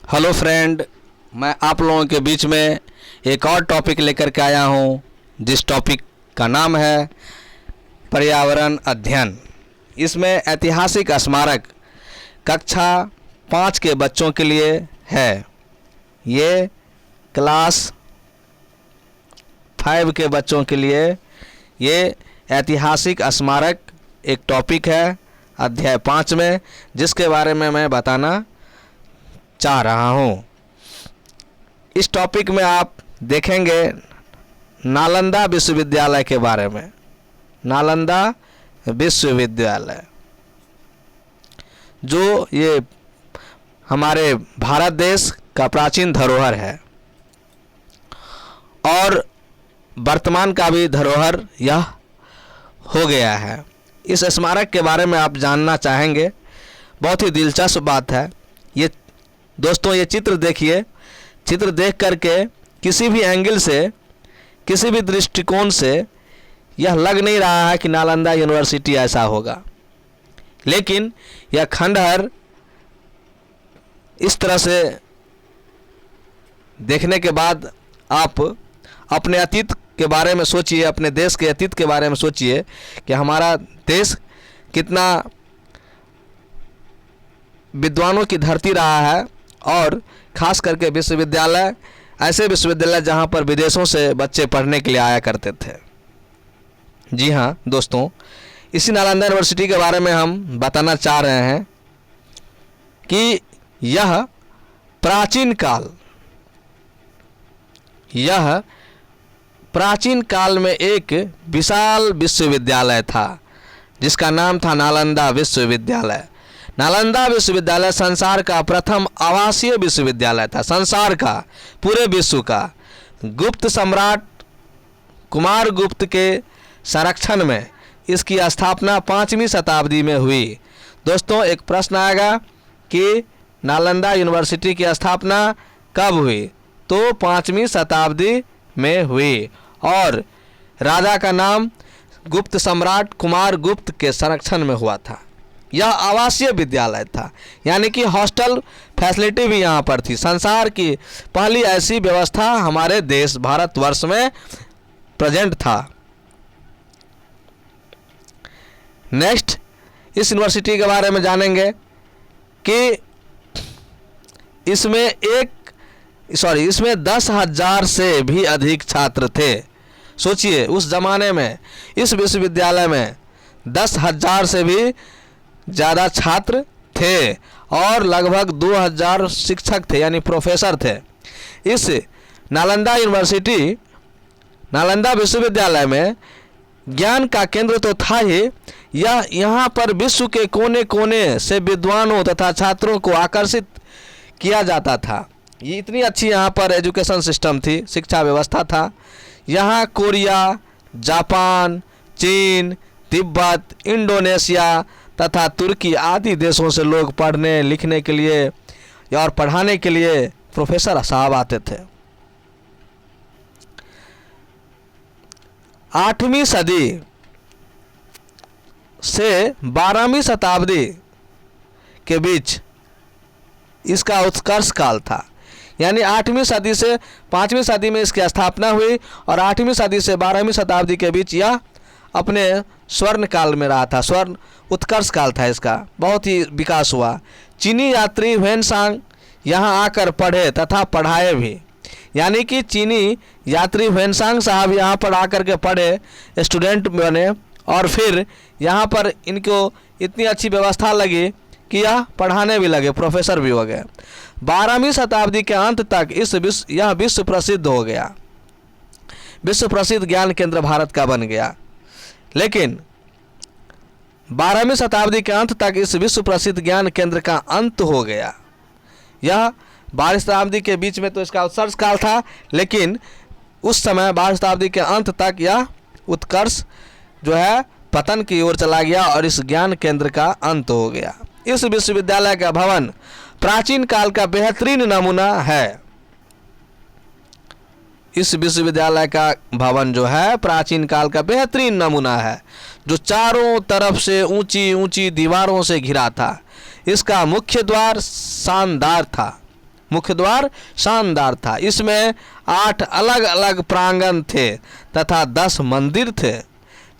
Hello friend, मैं आप लोगों के बीच में एक और टॉपिक लेकर के आया हूँ, जिस टॉपिक का नाम है पर्यावरण अध्ययन। इसमें ऐतिहासिक स्मारक कक्षा 5 के बच्चों के लिए है। ये क्लास 5 के बच्चों के लिए ये ऐतिहासिक स्मारक एक टॉपिक है अध्याय 5 में, जिसके बारे में मैं बताना चाह रहा हूँ। इस टॉपिक में आप देखेंगे नालंदा विश्वविद्यालय के बारे में। नालंदा विश्वविद्यालय जो ये हमारे भारत देश का प्राचीन धरोहर है और वर्तमान का भी धरोहर यह हो गया है। इस स्मारक के बारे में आप जानना चाहेंगे। बहुत ही दिलचस्प बात है ये दोस्तों। ये चित्र देखिए, चित्र देख करके किसी भी एंगल से, किसी भी दृष्टिकोण से यह लग नहीं रहा है कि नालंदा यूनिवर्सिटी ऐसा होगा, लेकिन यह खंडहर इस तरह से देखने के बाद आप अपने अतीत के बारे में सोचिए, अपने देश के अतीत के बारे में सोचिए कि हमारा देश कितना विद्वानों की धरती रहा है, और ख़ास करके विश्वविद्यालय, ऐसे विश्वविद्यालय जहाँ पर विदेशों से बच्चे पढ़ने के लिए आया करते थे। जी हाँ दोस्तों, इसी नालंदा यूनिवर्सिटी के बारे में हम बताना चाह रहे हैं कि यह प्राचीन काल में एक विशाल विश्वविद्यालय था, जिसका नाम था नालंदा विश्वविद्यालय। नालंदा विश्वविद्यालय संसार का प्रथम आवासीय विश्वविद्यालय था, संसार का, पूरे विश्व का। गुप्त सम्राट कुमारगुप्त के संरक्षण में इसकी स्थापना 5वीं शताब्दी में हुई। दोस्तों, एक प्रश्न आएगा कि नालंदा यूनिवर्सिटी की स्थापना कब हुई? तो 5वीं शताब्दी में हुई, और राजा का नाम गुप्त सम्राट कुमारगुप्त के संरक्षण में हुआ था। यह आवासीय विद्यालय था, यानी कि हॉस्टल फैसिलिटी भी यहाँ पर थी। संसार की पहली ऐसी व्यवस्था हमारे देश भारतवर्ष में प्रेजेंट था। नेक्स्ट, इस यूनिवर्सिटी के बारे में जानेंगे कि इसमें 10,000 से भी अधिक छात्र थे। सोचिए, उस ज़माने में इस विश्वविद्यालय में 10,000 से भी ज़्यादा छात्र थे और लगभग 2,000 शिक्षक थे, यानी प्रोफेसर थे। इस नालंदा यूनिवर्सिटी, नालंदा विश्वविद्यालय में ज्ञान का केंद्र तो था ही, यह यहाँ पर विश्व के कोने कोने से विद्वानों तथा छात्रों को आकर्षित किया जाता था। ये इतनी अच्छी यहाँ पर एजुकेशन सिस्टम थी, शिक्षा व्यवस्था था। यहाँ कोरिया, जापान, चीन, तिब्बत, इंडोनेशिया तथा तुर्की आदि देशों से लोग पढ़ने लिखने के लिए और पढ़ाने के लिए प्रोफेसर साहब आते थे। 8वीं सदी से 12वीं शताब्दी के बीच इसका उत्कर्ष काल था, यानी 8वीं सदी से 5वीं सदी में इसकी स्थापना हुई, और 8वीं सदी से 12वीं शताब्दी के बीच यह अपने स्वर्ण काल में रहा था। स्वर्ण उत्कर्ष काल था इसका, बहुत ही विकास हुआ। चीनी यात्री ह्वेनसांग यहाँ आकर पढ़े तथा पढ़ाए भी, यानी कि चीनी यात्री ह्वेनसांग साहब यहाँ पर आकर के पढ़े, स्टूडेंट बने, और फिर यहाँ पर इनको इतनी अच्छी व्यवस्था लगी कि यह पढ़ाने भी लगे, प्रोफेसर भी हो गए। 12वीं शताब्दी के अंत तक यह विश्व प्रसिद्ध हो गया, विश्व प्रसिद्ध ज्ञान केंद्र भारत का बन गया। लेकिन 12वीं शताब्दी के अंत तक इस विश्व प्रसिद्ध ज्ञान केंद्र का अंत हो गया। यह 12वीं शताब्दी के बीच में तो इसका उत्कर्ष काल था, लेकिन उस समय 12वीं शताब्दी के अंत तक यह उत्कर्ष जो है पतन की ओर चला गया और इस ज्ञान केंद्र का अंत हो गया। इस विश्वविद्यालय का भवन प्राचीन काल का बेहतरीन नमूना है। इस विश्वविद्यालय का भवन जो है प्राचीन काल का बेहतरीन नमूना है, जो चारों तरफ से ऊंची ऊंची दीवारों से घिरा था। इसका मुख्य द्वार शानदार था मुख्य द्वार शानदार था। इसमें 8 अलग अलग प्रांगण थे तथा 10 मंदिर थे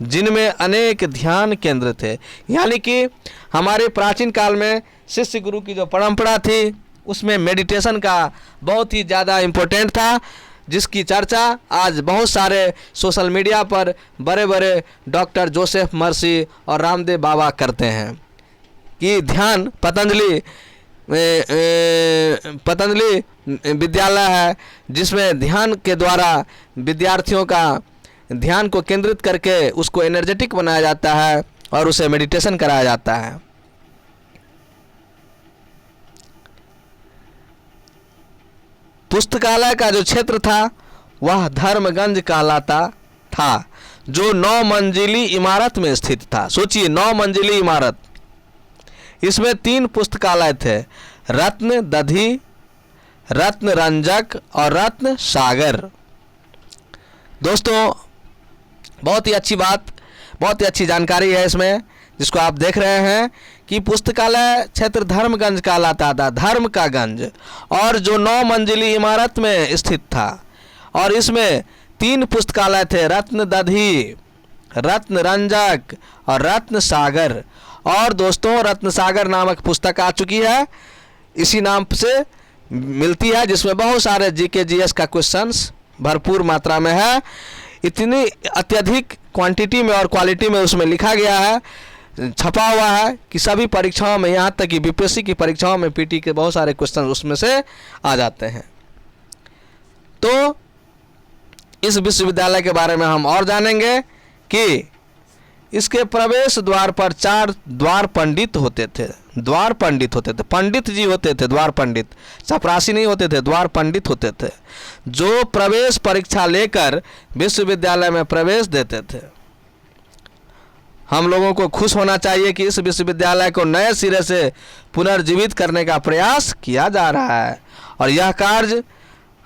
जिनमें अनेक ध्यान केंद्र थे। यानी कि हमारे प्राचीन काल में शिष्य गुरु की जो परंपरा थी उसमें मेडिटेशन का बहुत ही ज़्यादा इम्पोर्टेंट था, जिसकी चर्चा आज बहुत सारे सोशल मीडिया पर बड़े बड़े डॉक्टर जोसेफ मर्सी और रामदेव बाबा करते हैं कि ध्यान पतंजलि विद्यालय है जिसमें ध्यान के द्वारा विद्यार्थियों का ध्यान को केंद्रित करके उसको एनर्जेटिक बनाया जाता है और उसे मेडिटेशन कराया जाता है। पुस्तकालय का जो क्षेत्र था वह धर्मगंज कहलाता था, जो 9 मंजिली इमारत में स्थित था। सोचिए 9 मंजिली इमारत, इसमें 3 पुस्तकालय थे, रत्न दधी, रत्न रंजक और रत्न सागर। दोस्तों बहुत ही अच्छी बात, बहुत ही अच्छी जानकारी है इसमें जिसको आप देख रहे हैं कि पुस्तकालय क्षेत्र धर्मगंज कहलाता था, धर्म का गंज, और जो 9 मंजिली इमारत में स्थित था। और इसमें 3 पुस्तकालय थे, रत्न दधी, रत्न रंजक और रत्न सागर। और दोस्तों रत्न सागर नामक पुस्तक आ चुकी है, इसी नाम से मिलती है, जिसमें बहुत सारे जीके जीएस का क्वेश्चंस भरपूर मात्रा में है। इतनी अत्यधिक क्वांटिटी में और क्वालिटी में उसमें लिखा गया है, छपा हुआ है कि सभी परीक्षाओं में, यहाँ तक कि बीपीएससी की परीक्षाओं में पीटी के बहुत सारे क्वेश्चन उसमें से आ जाते हैं। तो इस विश्वविद्यालय के बारे में हम और जानेंगे कि इसके प्रवेश द्वार पर 4 द्वार पंडित होते थे। द्वार पंडित होते थे, पंडित जी होते थे, द्वार पंडित, चपरासी नहीं होते थे, द्वार पंडित होते थे, जो प्रवेश परीक्षा लेकर विश्वविद्यालय में प्रवेश देते थे। हम लोगों को खुश होना चाहिए कि इस विश्वविद्यालय को नए सिरे से पुनर्जीवित करने का प्रयास किया जा रहा है, और यह कार्य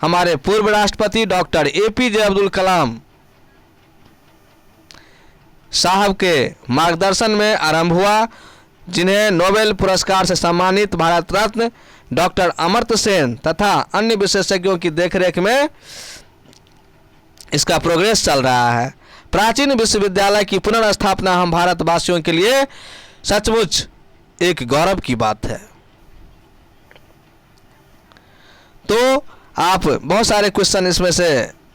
हमारे पूर्व राष्ट्रपति डॉक्टर एपीजे अब्दुल कलाम साहब के मार्गदर्शन में आरंभ हुआ, जिन्हें नोबेल पुरस्कार से सम्मानित भारत रत्न डॉक्टर अमर्त्य सेन तथा अन्य विशेषज्ञों की देखरेख में इसका प्रोग्रेस चल रहा है। प्राचीन विश्वविद्यालय की पुनर्स्थापना हम भारतवासियों के लिए सचमुच एक गौरव की बात है। तो आप बहुत सारे क्वेश्चन इसमें से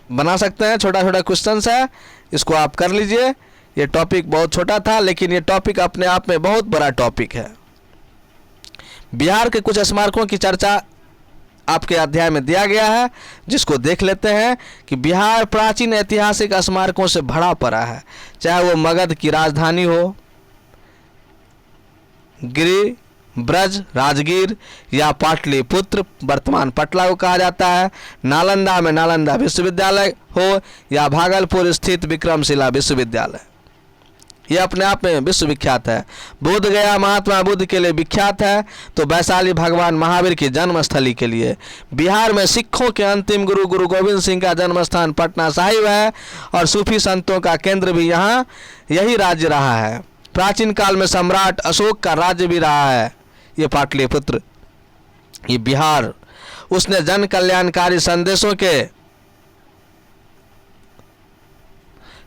बना सकते हैं, छोटा छोटा क्वेश्चंस है, इसको आप कर लीजिए। ये टॉपिक बहुत छोटा था लेकिन ये टॉपिक अपने आप में बहुत बड़ा टॉपिक है। बिहार के कुछ स्मारकों की चर्चा आपके अध्याय में दिया गया है, जिसको देख लेते हैं कि बिहार प्राचीन ऐतिहासिक स्मारकों से भरा पड़ा है, चाहे वो मगध की राजधानी हो, गिरि, ब्रज, राजगीर या पाटलिपुत्र वर्तमान पटना को कहा जाता है, नालंदा में नालंदा विश्वविद्यालय हो या भागलपुर स्थित विक्रमशिला विश्वविद्यालय, ये अपने आप में विश्वविख्यात है। बोध गया महात्मा बुद्ध के लिए विख्यात है, तो वैशाली भगवान महावीर की जन्मस्थली के लिए। बिहार में सिखों के अंतिम गुरु गुरु गोविंद सिंह का जन्म स्थान पटना साहिब है, और सूफी संतों का केंद्र भी यहाँ यही राज्य रहा है। प्राचीन काल में सम्राट अशोक का राज्य भी रहा है ये पाटलिपुत्र, ये बिहार। उसने जन कल्याणकारी संदेशों के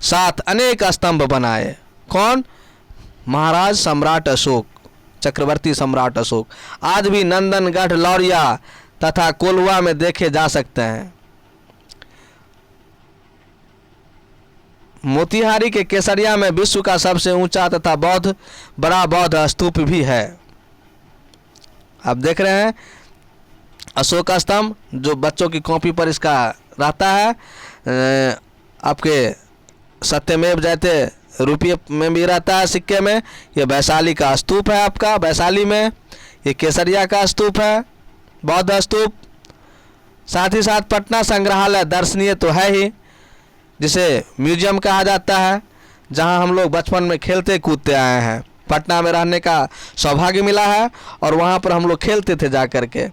साथ अनेक स्तंभ बनाए। कौन? महाराज सम्राट अशोक, चक्रवर्ती सम्राट अशोक। आज भी नंदनगढ़, लौरिया तथा कोल्हुआ में देखे जा सकते हैं। मोतिहारी के केसरिया में विश्व का सबसे ऊंचा तथा बड़ा बौद्ध स्तूप भी है। आप देख रहे हैं अशोक स्तंभ, जो बच्चों की कॉपी पर इसका रहता है, आपके सत्यमेव जयते रुपये में भी रहता है, सिक्के में। ये वैशाली का स्तूप है आपका, वैशाली में। ये केसरिया का स्तूप है, बौद्ध स्तूप। साथ ही साथ पटना संग्रहालय दर्शनीय तो है ही, जिसे म्यूजियम कहा जाता है, जहां हम लोग बचपन में खेलते कूदते आए हैं। पटना में रहने का सौभाग्य मिला है और वहां पर हम लोग खेलते थे जा कर के।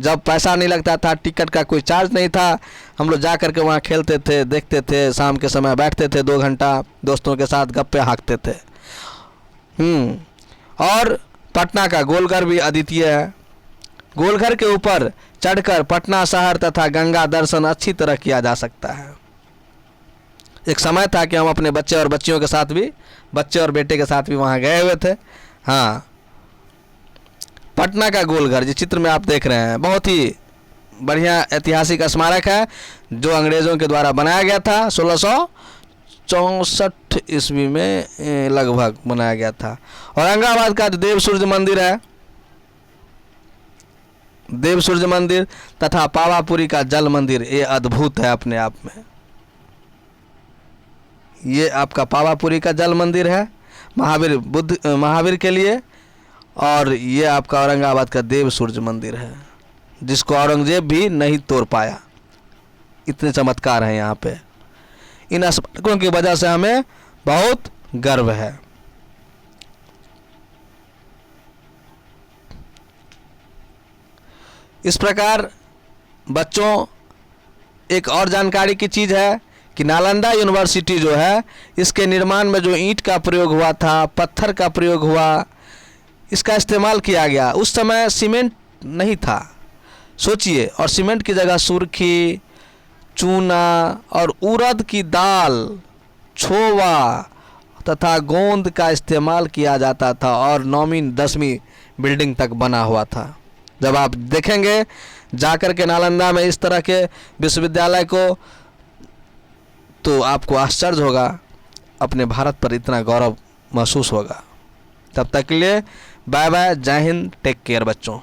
जब पैसा नहीं लगता था, टिकट का कोई चार्ज नहीं था, हम लोग जा कर के वहाँ खेलते थे, देखते थे, शाम के समय बैठते थे 2 घंटा दोस्तों के साथ गप्पे हाँकते थे। और पटना का गोलघर भी अद्वितीय है। गोलघर के ऊपर चढ़कर पटना शहर तथा गंगा दर्शन अच्छी तरह किया जा सकता है। एक समय था कि हम अपने बच्चे और बच्चियों के साथ भी, बच्चे और बेटे के साथ भी वहाँ गए हुए थे। हाँ, पटना का गोलघर जिस चित्र में आप देख रहे हैं, बहुत ही बढ़िया ऐतिहासिक स्मारक है जो अंग्रेज़ों के द्वारा बनाया गया था। 1664 ईस्वी में लगभग बनाया गया था। औरंगाबाद का देव सूर्य मंदिर है, देव सूर्य मंदिर तथा पावापुरी का जल मंदिर, ये अद्भुत है अपने आप में। ये आपका पावापुरी का जल मंदिर है महावीर के लिए, और ये आपका औरंगाबाद का देव सूर्य मंदिर है जिसको औरंगजेब भी नहीं तोड़ पाया। इतने चमत्कार हैं यहाँ पे। इन स्मारकों की वजह से हमें बहुत गर्व है। इस प्रकार बच्चों, एक और जानकारी की चीज़ है कि नालंदा यूनिवर्सिटी जो है, इसके निर्माण में जो ईंट का प्रयोग हुआ था, पत्थर का प्रयोग हुआ, इसका इस्तेमाल किया गया। उस समय सीमेंट नहीं था, सोचिए, और सीमेंट की जगह सुर्खी, चूना और उड़द की दाल, छोवा तथा गोंद का इस्तेमाल किया जाता था, और 9वीं 10वीं बिल्डिंग तक बना हुआ था। जब आप देखेंगे जाकर के नालंदा में इस तरह के विश्वविद्यालय को, तो आपको आश्चर्य होगा, अपने भारत पर इतना गौरव महसूस होगा। तब तक के लिए बाय बाय, जय हिंद, टेक केयर बच्चों।